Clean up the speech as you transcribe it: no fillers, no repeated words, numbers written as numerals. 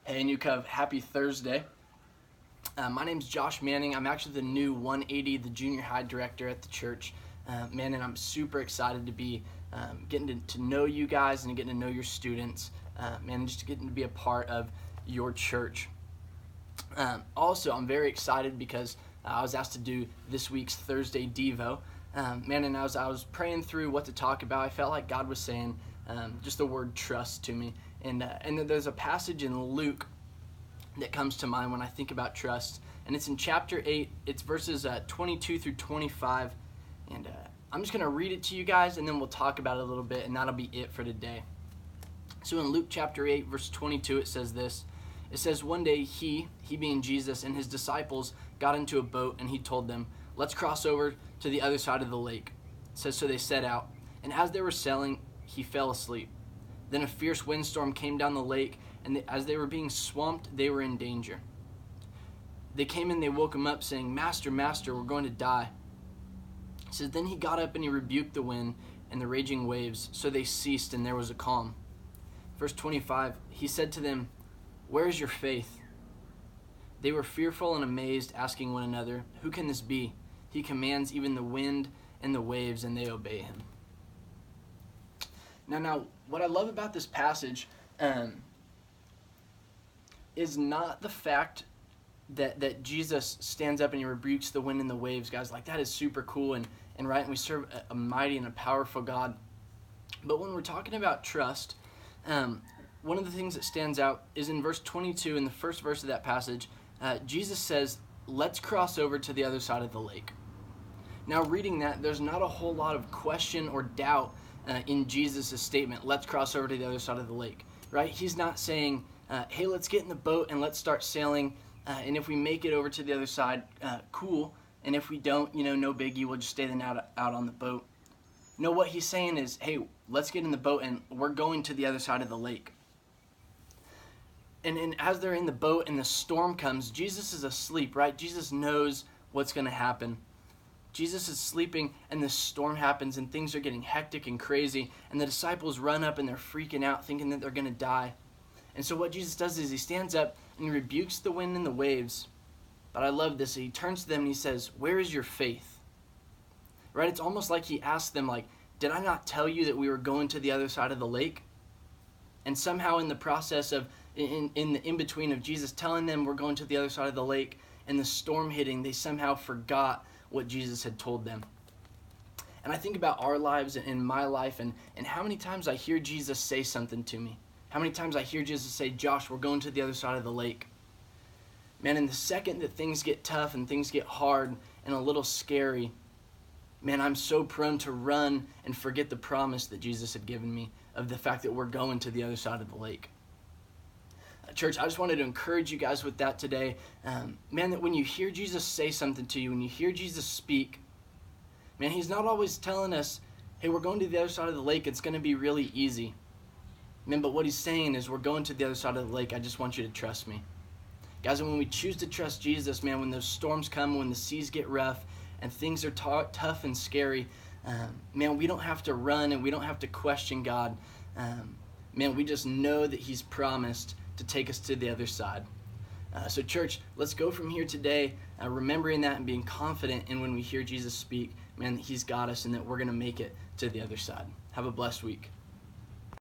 Hey, New Cove, happy Thursday. My name's Josh Manning. I'm actually the new 180, the junior high director at the church. And I'm super excited to be getting to know you guys and getting to know your students, just getting to be a part of your church. Also, I'm very excited because I was asked to do this week's Thursday Devo. And as I was praying through what to talk about, I felt like God was saying just the word trust to me. And then there's a passage in Luke that comes to mind when I think about trust. And it's in chapter 8. It's verses 22 through 25. And I'm just going to read it to you guys, and then we'll talk about it a little bit, and that'll be it for today. So in Luke chapter 8, verse 22, it says this. It says, one day he being Jesus, and his disciples got into a boat, and he told them, let's cross over to the other side of the lake. It says, so they set out. And as they were sailing, he fell asleep. Then a fierce windstorm came down the lake, and as they were being swamped, they were in danger. They came in, they woke him up, saying, Master, Master, we're going to die. It says, then he got up and he rebuked the wind and the raging waves, so they ceased, and there was a calm. Verse 25, he said to them, where is your faith? They were fearful and amazed, asking one another, who can this be? He commands even the wind and the waves, and they obey him. Now, what I love about this passage is not the fact that Jesus stands up and he rebukes the wind and the waves, guys. Like, that is super cool and right, and we serve a mighty and a powerful God. But when we're talking about trust, one of the things that stands out is in verse 22, in the first verse of that passage, Jesus says, let's cross over to the other side of the lake. Now, reading that, there's not a whole lot of question or doubt in Jesus' statement, let's cross over to the other side of the lake, right? He's not saying, hey, let's get in the boat and let's start sailing, and if we make it over to the other side, cool, and if we don't, no biggie, we'll just stay the night out on the boat. No, what he's saying is, hey, let's get in the boat and we're going to the other side of the lake. And as they're in the boat and the storm comes, Jesus is asleep, right? Jesus knows what's going to happen. Jesus is sleeping and the storm happens and things are getting hectic and crazy, and the disciples run up and they're freaking out thinking that they're going to die. And so what Jesus does is he stands up and he rebukes the wind and the waves. But I love this. He turns to them and he says, where is your faith? Right? It's almost like he asked them, like, did I not tell you that we were going to the other side of the lake? And somehow in the process of, in the in-between of Jesus telling them we're going to the other side of the lake and the storm hitting, they somehow forgot what Jesus had told them. And I think about our lives and my life and how many times I hear Jesus say something to me. How many times I hear Jesus say, Josh, we're going to the other side of the lake. Man, in the second that things get tough and things get hard and a little scary, man, I'm so prone to run and forget the promise that Jesus had given me of the fact that we're going to the other side of the lake. Church, I just wanted to encourage you guys with that today. That when you hear Jesus say something to you, when you hear Jesus speak, man, he's not always telling us, hey, we're going to the other side of the lake, it's going to be really easy. Man, but what he's saying is we're going to the other side of the lake, I just want you to trust me. Guys, and when we choose to trust Jesus, man, when those storms come, when the seas get rough and things are tough and scary, we don't have to run and we don't have to question God. We just know that he's promised to take us to the other side. So church, let's go from here today, remembering that and being confident in when we hear Jesus speak, man, that he's got us and that we're going to make it to the other side. Have a blessed week.